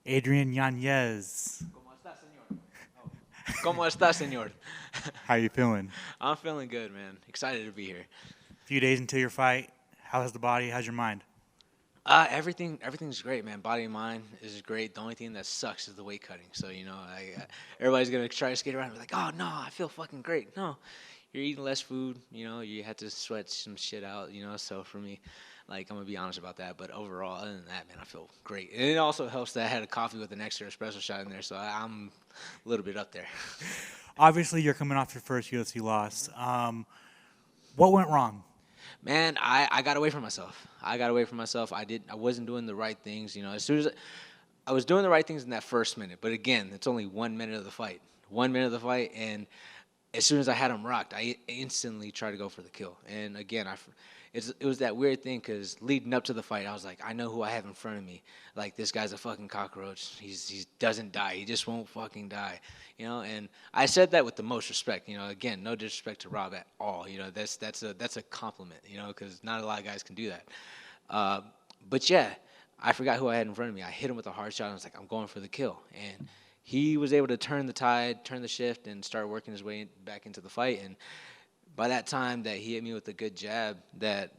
Adrian Yañez. ¿Cómo está, señor? Oh. ¿Cómo está, señor? How you feeling? I'm feeling good, man. Excited to be here. A few days until your fight. How's the body? How's your mind? Everything's great, man. Body and mind is great. The only thing that sucks is the weight cutting. So everybody's gonna try to skate around and be like, "Oh no, I feel fucking great." No, you're eating less food. You have to sweat some shit out. So for me, I'm gonna be honest about that. But overall, other than that, man, I feel great. And it also helps that I had a coffee with an extra espresso shot in there, so I'm a little bit up there. Obviously, you're coming off your first UFC loss. What went wrong? Man, I got away from myself. I got away from myself. I wasn't doing the right things. As soon as I was doing the right things in that first minute, but again, it's only 1 minute of the fight. 1 minute of the fight, and as soon as I had him rocked, I instantly tried to go for the kill. And again, it was that weird thing because leading up to the fight, I was like, I know who I have in front of me. Like, this guy's a fucking cockroach. He doesn't die. He just won't fucking die. And I said that with the most respect. Again, no disrespect to Rob at all. That's a compliment. Because not a lot of guys can do that. Uh, but yeah, I forgot who I had in front of me. I hit him with a hard shot. And I was like, I'm going for the kill. And he was able to turn the tide, turn the shift, and start working his way back into the fight. And by that time that he hit me with a good jab, that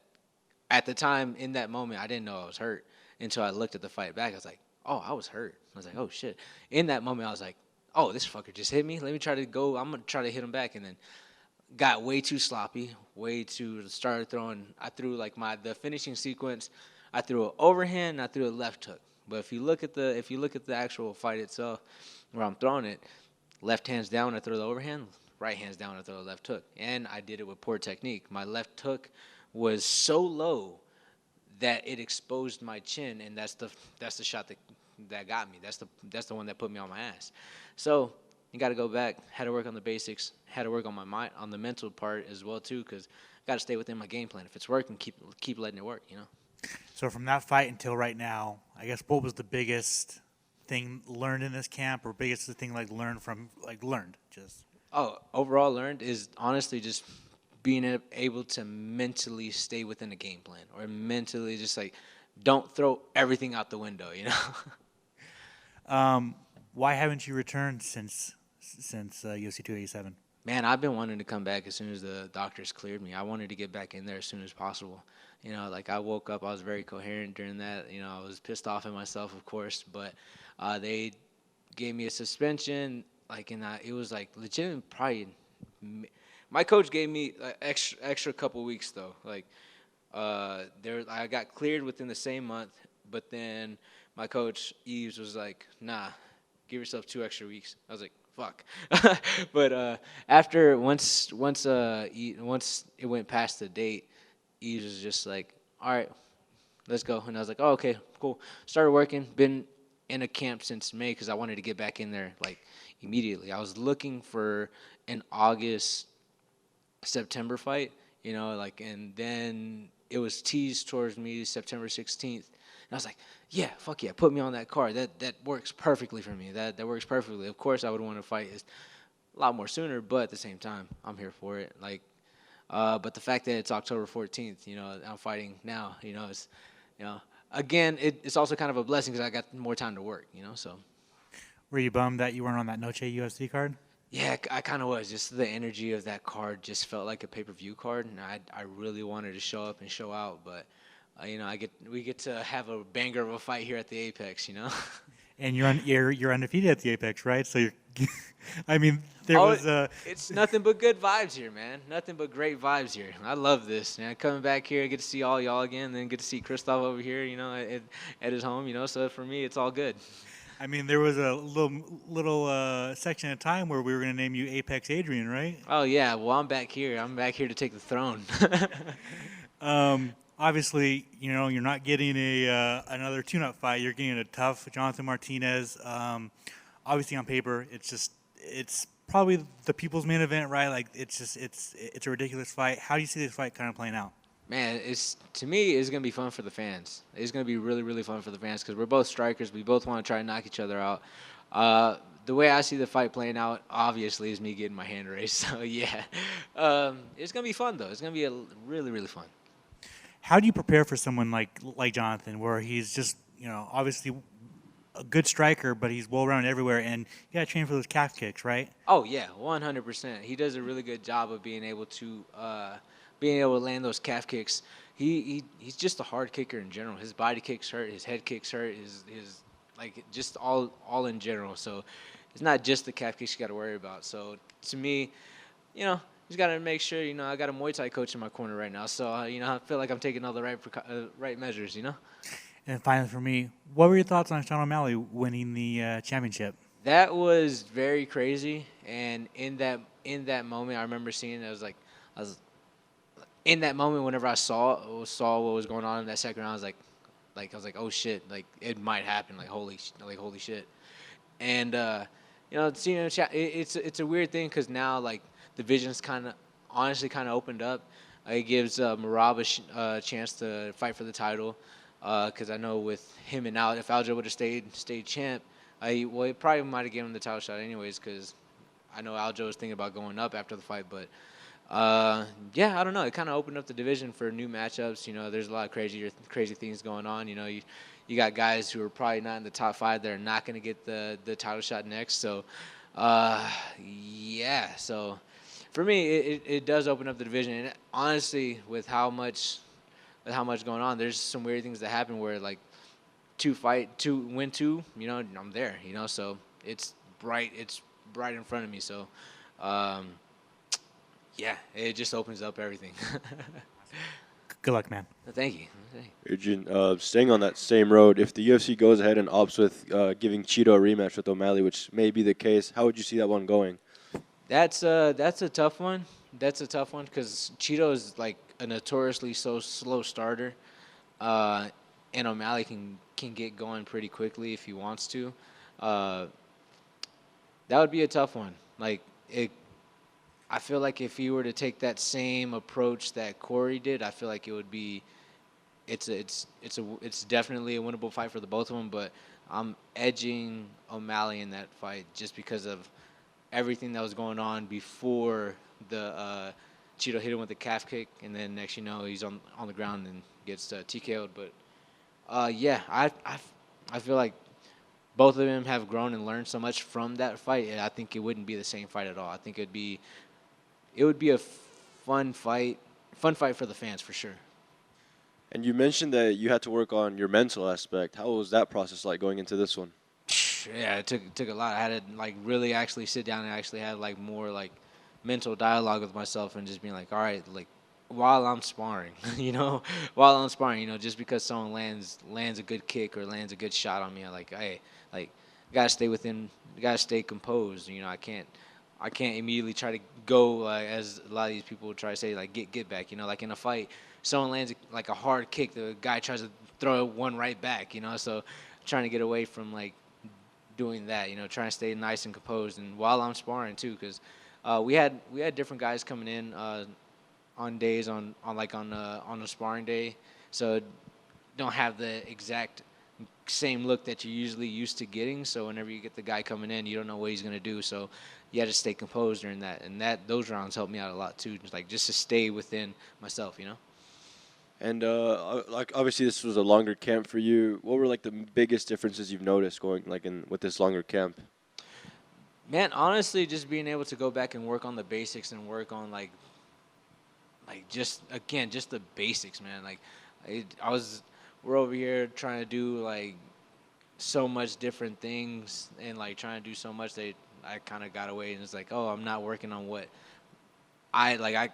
at the time in that moment I didn't know I was hurt until I looked at the fight back. I was like, oh, I was hurt. I was like, oh shit. In that moment I was like, oh, this fucker just hit me. Let me try to go. I'm gonna try to hit him back, and then got way too sloppy, way too started throwing. I threw like the finishing sequence. I threw an overhand and I threw a left hook. But if you look at the actual fight itself, where I'm throwing it, left hands down, I throw the overhand. Right hands down, I throw the left hook. And I did it with poor technique. My left hook was so low that it exposed my chin, and that's the shot that got me. That's the one that put me on my ass. So you got to go back. Had to work on the basics. Had to work on my mind, on the mental part as well too, because got to stay within my game plan. If it's working, keep letting it work. So from that fight until right now, I guess what was the biggest thing learned in this camp, or biggest thing learned just? Oh, overall learned is honestly just being able to mentally stay within a game plan, or mentally just like don't throw everything out the window. Why haven't you returned since UFC 287? Man, I've been wanting to come back as soon as the doctors cleared me. I wanted to get back in there as soon as possible. Like I woke up, I was very coherent during that. I was pissed off at myself, of course, but they gave me a suspension. It was like legit. Probably, my coach gave me extra couple weeks though. I got cleared within the same month, but then my coach Eves was like, "Nah, give yourself 2 extra weeks." I was like, "Fuck," but after once it went past the date, Eves was just like, "All right, let's go," and I was like, "Oh, okay, cool." Started working. Been in a camp since May because I wanted to get back in there like immediately. I was looking for an August September fight, and then it was teased towards me September 16th. And I was like, yeah, fuck yeah, put me on that card. That works perfectly for me. That works perfectly. Of course, I would want to fight a lot more sooner, but at the same time, I'm here for it. But the fact that it's October 14th, I'm fighting now, it's, again, it's also kind of a blessing because I got more time to work. So. Were you bummed that you weren't on that Noche UFC card? Yeah, I kind of was. Just the energy of that card just felt like a pay-per-view card, and I really wanted to show up and show out, but we get to have a banger of a fight here at the Apex. And you're undefeated at the Apex, right? So you're, I mean, there Oh, was a. it's nothing but good vibes here, man. Nothing but great vibes here. I love this, man. Coming back here, get to see all y'all again, then get to see Christoph over here, at his home, So for me, it's all good. I mean, there was a little section of time where we were going to name you Apex Adrian, right? Oh yeah, well I'm back here. I'm back here to take the throne. Obviously, you're not getting another tune-up fight. You're getting a tough Jonathan Martinez. Obviously, on paper, it's probably the people's main event, right? Like it's a ridiculous fight. How do you see this fight kind of playing out? Man, to me, it's gonna be fun for the fans. It's gonna be really, really fun for the fans because we're both strikers. We both want to try to knock each other out. The way I see the fight playing out, obviously, is me getting my hand raised. So yeah, it's gonna be fun though. It's gonna be really, really fun. How do you prepare for someone like Jonathan, where he's just obviously a good striker, but he's well-rounded everywhere, and you got to train for those calf kicks, right? Oh yeah, 100%. He does a really good job of being able to land those calf kicks. He's just a hard kicker in general. His body kicks hurt, his head kicks hurt, his like just all in general. So it's not just the calf kicks you got to worry about. So to me, you know, just got to make sure, I got a Muay Thai coach in my corner right now. So, I feel like I'm taking all the right measures. And finally, for me, what were your thoughts on Sean O'Malley winning the championship? That was very crazy. And in that moment, I remember seeing it. I was in that moment, whenever I saw what was going on in that second round, I was like, oh shit, like it might happen, like holy shit. And seeing him it's a weird thing because now like the vision's honestly kind of opened up. It gives Marab a chance to fight for the title because I know with him and Al, if Aljo would have stayed champ, it probably might have given him the title shot anyways because I know Aljo was thinking about going up after the fight, but. Yeah, I don't know. It kind of opened up the division for new matchups. There's a lot of crazy things going on. You got guys who are probably not in the top 5 that are not going to get the title shot next. So, yeah. So, for me, it does open up the division. And honestly, with how much going on, there's some weird things that happen where like win two, I'm there. So it's bright in front of me. So. Yeah, it just opens up everything. Good luck, man. Thank you. Adrian, staying on that same road, if the UFC goes ahead and opts with giving Cheeto a rematch with O'Malley, which may be the case, how would you see that one going? That's a tough one. That's a tough one because Cheeto is like a notoriously so slow starter, and O'Malley can get going pretty quickly if he wants to. That would be a tough one. Like it. I feel like if he were to take that same approach that Corey did, I feel like it would be. It's definitely a winnable fight for the both of them, but I'm edging O'Malley in that fight just because of everything that was going on before the Cheeto hit him with the calf kick, and then next he's on the ground and gets TKO'd. But yeah, I feel like both of them have grown and learned so much from that fight. And I think it wouldn't be the same fight at all. I think it would be a fun fight for the fans for sure. And you mentioned that you had to work on your mental aspect. How was that process like going into this one? Yeah, it took a lot. I had to like really actually sit down and actually have like more like mental dialogue with myself and just being like, all right, like while I'm sparring, just because someone lands a good kick or lands a good shot on me, I'm like, hey, like gotta stay composed. I can't immediately try to go as a lot of these people try to say like get back. Like in a fight, someone lands like a hard kick, the guy tries to throw one right back. So trying to get away from like doing that. Trying to stay nice and composed, and while I'm sparring too, because we had different guys coming in on days on a sparring day, so don't have the exact same look that you're usually used to getting. So whenever you get the guy coming in, you don't know what he's gonna do. So you have to stay composed during that, and those rounds helped me out a lot too. Just to stay within myself. And like obviously this was a longer camp for you. What were like the biggest differences you've noticed going like in with this longer camp? Man, honestly, just being able to go back and work on the basics and work on just the basics, man. We're over here trying to do like so much different things and like trying to do so much that I kind of got away and it's like, oh, I'm not working on what I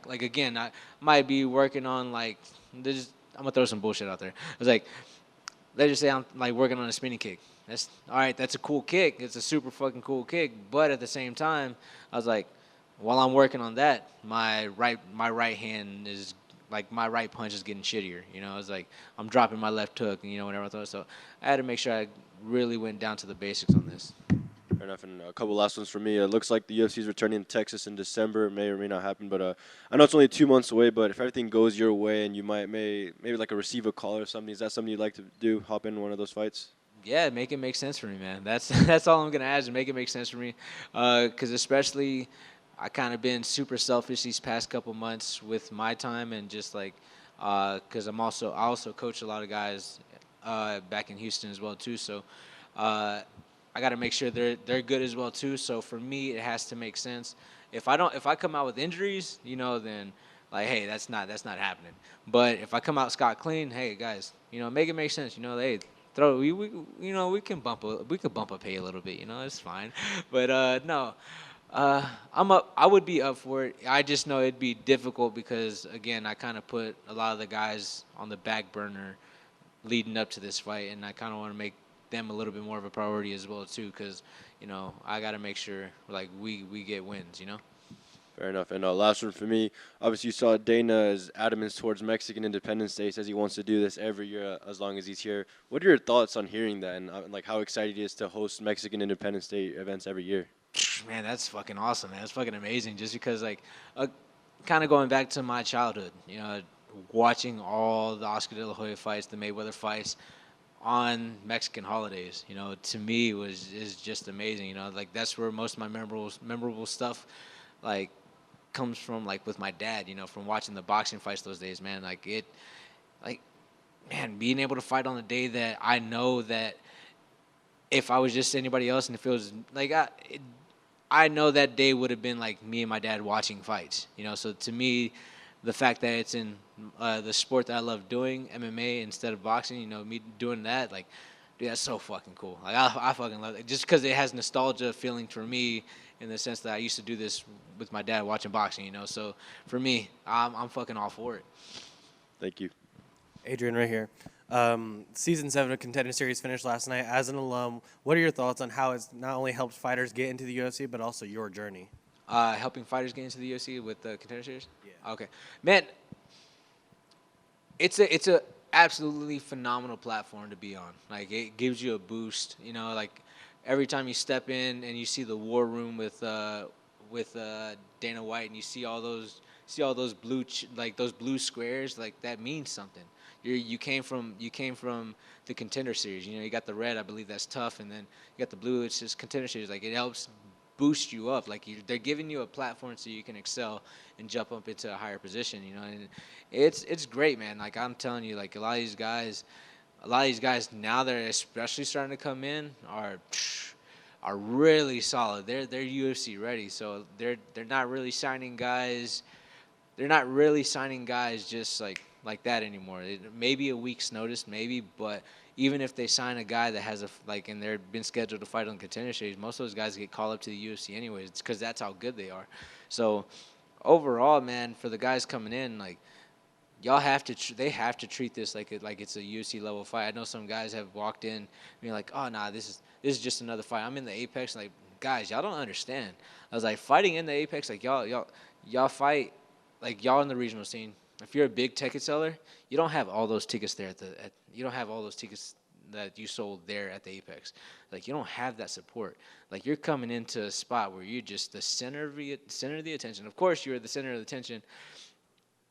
might be working on like this. I'm gonna throw some bullshit out there. It's like, let's just say I'm like working on a spinning kick. That's all right. That's a cool kick. It's a super fucking cool kick. But at the same time, I was like, while I'm working on that, my right hand is like my right punch is getting shittier. It's like I'm dropping my left hook. Whenever I throw it. So I had to make sure I really went down to the basics on this. Fair enough. And a couple last ones for me. It looks like the UFC is returning to Texas in December. It may or may not happen, but I know it's only 2 months away. But if everything goes your way and you maybe like receive a call or something, is that something you'd like to do? Hop in one of those fights? Yeah, make it make sense for me, man. That's all I'm gonna ask. Make it make sense for me, because especially I kind of been super selfish these past couple months with my time and just like because I also coach a lot of guys back in Houston as well too. So I got to make sure they're good as well too. So for me, it has to make sense. If I come out with injuries, then like, hey, that's not happening. But if I come out scot clean, hey guys, make it make sense. Hey, throw we we could bump up pay a little bit. It's fine. But no. I'm up. I would be up for it. I just know it'd be difficult because, again, I kind of put a lot of the guys on the back burner leading up to this fight, and I kind of want to make them a little bit more of a priority as well too, because I got to make sure like we get wins. Fair enough. And last one for me. Obviously, you saw Dana is adamant towards Mexican Independence Day. Says he wants to do this every year as long as he's here. What are your thoughts on hearing that and like how excited he is to host Mexican Independence Day events every year? Man, that's fucking awesome, man. That's fucking amazing. Just because like, kind of going back to my childhood, watching all the Oscar De La Hoya fights, the Mayweather fights on Mexican holidays, to me is just amazing. Like that's where most of my memorable stuff, like, comes from, like with my dad, from watching the boxing fights those days, man. Like, man, being able to fight on the day that I know that if I was just anybody else and if it was like I know that day would have been like me and my dad watching fights, So to me, the fact that it's in the sport that I love doing, MMA instead of boxing, me doing that, like, dude, that's so fucking cool. Like I fucking love it just because it has nostalgia feeling for me in the sense that I used to do this with my dad watching boxing, So for me, I'm fucking all for it. Thank you. Adrian, right here. Season 7 of Contender Series finished last night. As an alum, what are your thoughts on how it's not only helped fighters get into the UFC, but also your journey? Helping fighters get into the UFC with the Contender Series? Yeah. Okay. Man, it's a absolutely phenomenal platform to be on. Like, it gives you a boost, like every time you step in and you see the war room with Dana White and you see all those those blue squares, like that means something. You came from the Contender Series. You got the red, I believe that's tough, and then you got the blue. It's just Contender Series. Like, it helps boost you up. Like, they're giving you a platform so you can excel and jump up into a higher position. And it's great, man. Like, I'm telling you, like a lot of these guys now they're especially starting to come in are really solid. They're UFC ready. So they're not really signing guys. They're not really signing guys just like that anymore. Maybe a week's notice, maybe, but even if they sign a guy that has and they're been scheduled to fight on Contender Series, most of those guys get called up to the UFC anyways. It's because that's how good they are. So overall, man, for the guys coming in, like, y'all have to they have to treat this like it's a UFC level fight. I know some guys have walked in being like, oh nah, this is just another fight. I'm in the Apex. Like, guys, y'all don't understand. I was like, fighting in the Apex, like y'all fight like y'all in the regional scene. If you're a big ticket seller, you don't have all those tickets there you don't have all those tickets that you sold there at the Apex. Like, you don't have that support. Like, you're coming into a spot where you're just the center of the attention. Of course, you're the center of the attention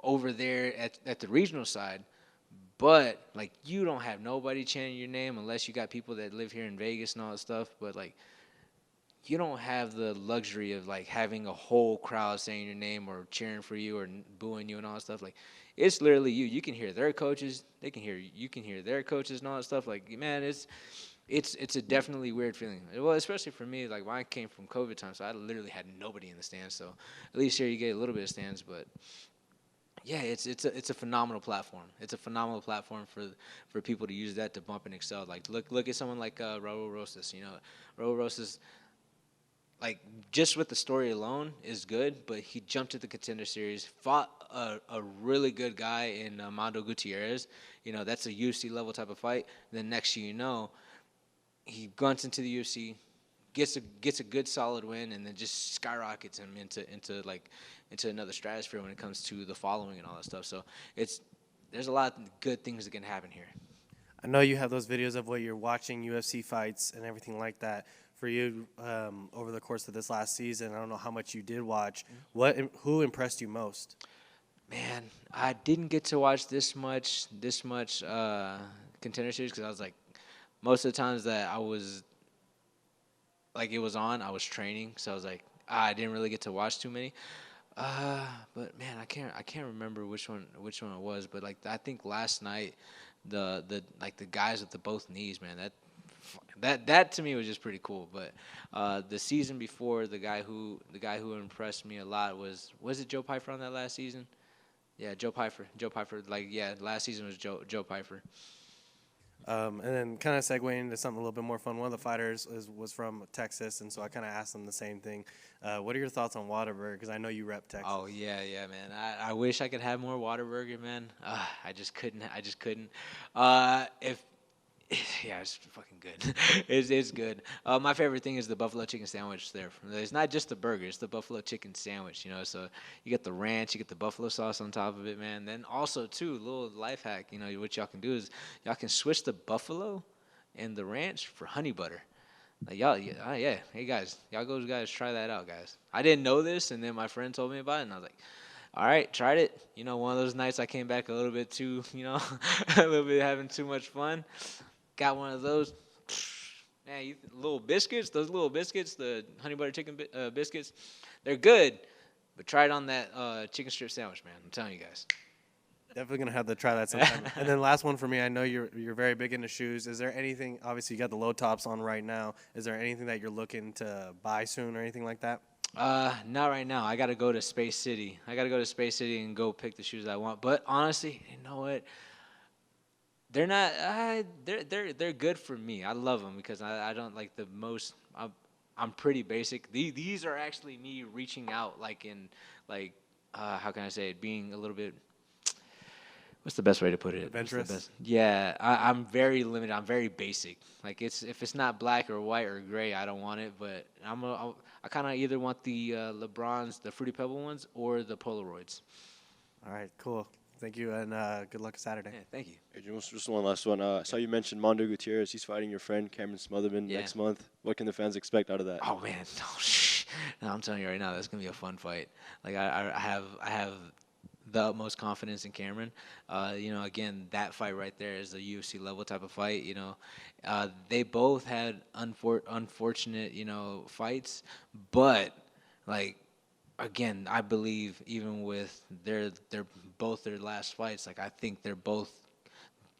over there at the regional side, but like, you don't have nobody chanting your name unless you got people that live here in Vegas and all that stuff. But like, you don't have the luxury of like having a whole crowd saying your name or cheering for you or booing you and all that stuff. Like, it's literally you. You can hear their coaches. They can hear you can hear their coaches and all that stuff. Like, man, it's a definitely weird feeling. Well, especially for me, like when I came from COVID time, so I literally had nobody in the stands. So at least here you get a little bit of stands, but yeah, it's a phenomenal platform. It's a phenomenal platform for people to use that to bump and excel. Like, look at someone like Raul Rosas. Raul Rosas, like, just with the story alone is good, but he jumped to the Contender Series, fought a really good guy in Mando Gutierrez. That's a UFC level type of fight. Then next thing you know, he grunts into the UFC, gets a good solid win, and then just skyrockets him into another stratosphere when it comes to the following and all that stuff. So there's a lot of good things that can happen here. I know you have those videos of what you're watching UFC fights and everything like that. For you, over the course of this last season, I don't know how much you did watch. Who impressed you most? Man, I didn't get to watch this much Contender Series because I was like, most of the times that I was like it was on, I was training, so I was like, I didn't really get to watch too many. But man, I can't remember which one it was. But like, I think last night, the guys with the both knees, man, that that to me was just pretty cool. But the season before, the guy who impressed me a lot was it Joe Pyfer on that last season? Yeah, Joe Pyfer. Last season was Joe Pyfer. And then kind of segueing into something a little bit more fun. One of the fighters was from Texas, and so I kind of asked him the same thing. What are your thoughts on Waterburger? Because I know you rep Texas. Oh yeah, man. I wish I could have more Waterburger, man. I just couldn't. If yeah, it's fucking good. It's good. My favorite thing is the buffalo chicken sandwich there. It's not just the burger; it's the buffalo chicken sandwich. You know, so you get the ranch, you get the buffalo sauce on top of it, man. Then also too, little life hack. You know, what y'all can do is y'all can switch the buffalo and the ranch for honey butter. Like y'all, yeah. Hey guys, guys, try that out, guys. I didn't know this, and then my friend told me about it, and I was like, all right, tried it. You know, one of those nights I came back a little bit too, a little bit having too much fun. Got one of those. Man, those little biscuits, the honey butter chicken biscuits, they're good. But try it on that chicken strip sandwich, man. I'm telling you guys. Definitely gonna have to try that sometime. And then last one for me. I know you're very big into shoes. Is there anything? Obviously, you got the low tops on right now. Is there anything that you're looking to buy soon or anything like that? Not right now. I got to go to Space City. And go pick the shoes I want. But honestly, you know what? They're not. They're good for me. I love them because I don't like the most. I'm pretty basic. These are actually me reaching out, how can I say it? Being a little bit. What's the best way to put it? Adventurous. Yeah, I'm very limited. I'm very basic. Like if it's not black or white or gray, I don't want it. But I kind of either want the LeBrons, the Fruity Pebble ones, or the Polaroids. All right, cool. Thank you, and good luck Saturday. Yeah, thank you. Adrian, just one last one. I saw you mentioned Mondo Gutierrez. He's fighting your friend Cameron Smotherman next month. What can the fans expect out of that? Oh man, no, I'm telling you right now, that's gonna be a fun fight. Like I have the utmost confidence in Cameron. Again, that fight right there is a UFC level type of fight. They both had unfortunate, fights, but like again, I believe even with their last fights, like I think they're both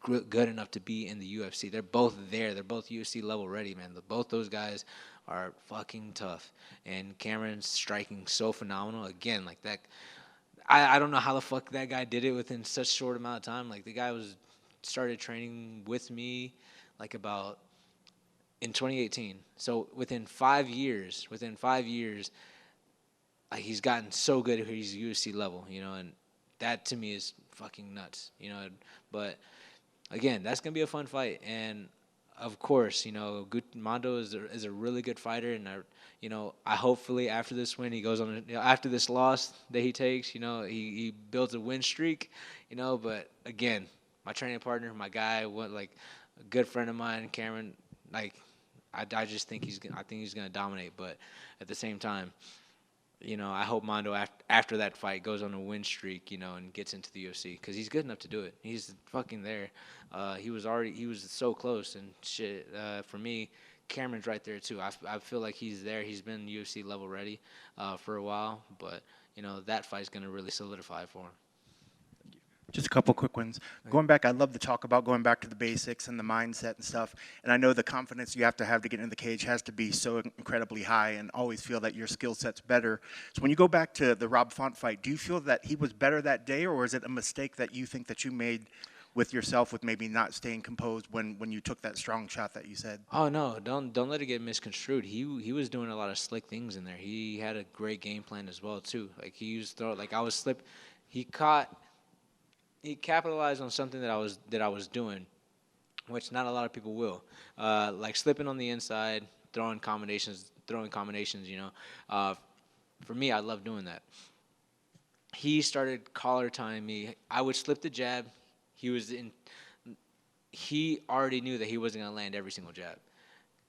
good enough to be in the UFC. They're both there. They're both UFC level ready, man. Both those guys are fucking tough, and Cameron's striking so phenomenal. Again, like that. I don't know how the fuck that guy did it within such short amount of time. Like the guy started training with me like about in 2018. So within 5 years, like he's gotten so good he's UFC level, and that to me is fucking nuts, But again, that's gonna be a fun fight, and of course, Mondo is a really good fighter, and I hopefully after this win he goes on after this loss that he takes, he builds a win streak, But again, my training partner, my guy, a good friend of mine, Cameron, like I just think he's gonna dominate, but at the same time, I hope Mondo after that fight goes on a win streak, and gets into the UFC because he's good enough to do it. He's fucking there. He was so close and shit. For me, Cameron's right there too. I feel like he's there. He's been UFC level ready for a while, but that fight's gonna really solidify for him. Just a couple quick ones. Going back, I love to talk about going back to the basics and the mindset and stuff. And I know the confidence you have to get in the cage has to be so incredibly high and always feel that your skill set's better. So when you go back to the Rob Font fight, do you feel that he was better that day, or is it a mistake that you think that you made with yourself with maybe not staying composed when you took that strong shot that you said? Oh no, don't let it get misconstrued. He was doing a lot of slick things in there. He had a great game plan as well too. Like he used throw I was slip. He capitalized on something that I was doing, which not a lot of people will. Like slipping on the inside, throwing combinations. For me, I love doing that. He started collar tying me. I would slip the jab. He already knew that he wasn't gonna land every single jab.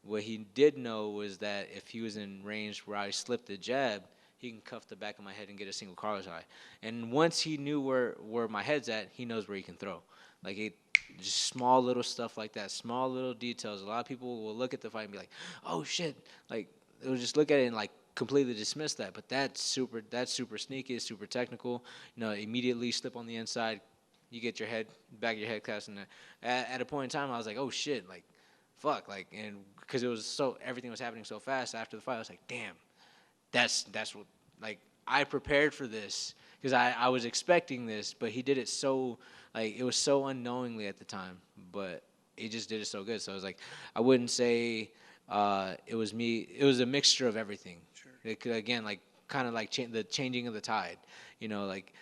What he did know was that if he was in range where I slipped the jab, he can cuff the back of my head and get a single collar tie. And once he knew where my head's at, he knows where he can throw. Just small little stuff like that, small little details. A lot of people will look at the fight and be like, "Oh shit!" Like they'll just look at it and like completely dismiss that. But that's super sneaky, super technical. Immediately slip on the inside, you get your back of your head cast in there. At a point in time, I was like, "Oh shit!" Like fuck, like, and because it was everything was happening so fast after the fight, I was like, damn, that's what, like, I prepared for this because I was expecting this, but he did it so, like, it was so unknowingly at the time, but he just did it so good. So I was like, I wouldn't say it was me. It was a mixture of everything. Sure. It could, again, like, kind of like the changing of the tide, you know, like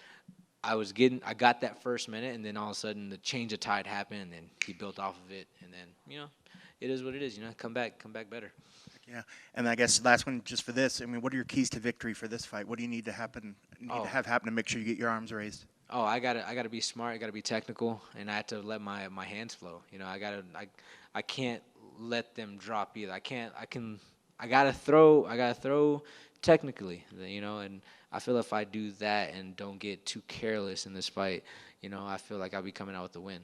I got that first minute, and then all of a sudden the change of tide happened, and then he built off of it, and then, you know, it is what it is, you know, come back better. Yeah, and I guess last one just for this. I mean, what are your keys to victory for this fight? What do you need to happen? To have happen to make sure you get your arms raised? Oh, I gotta be smart. I gotta be technical, and I have to let my hands flow. You know, I can't let them drop either. I gotta throw technically. You know, and I feel if I do that and don't get too careless in this fight, you know, I feel like I'll be coming out with the win.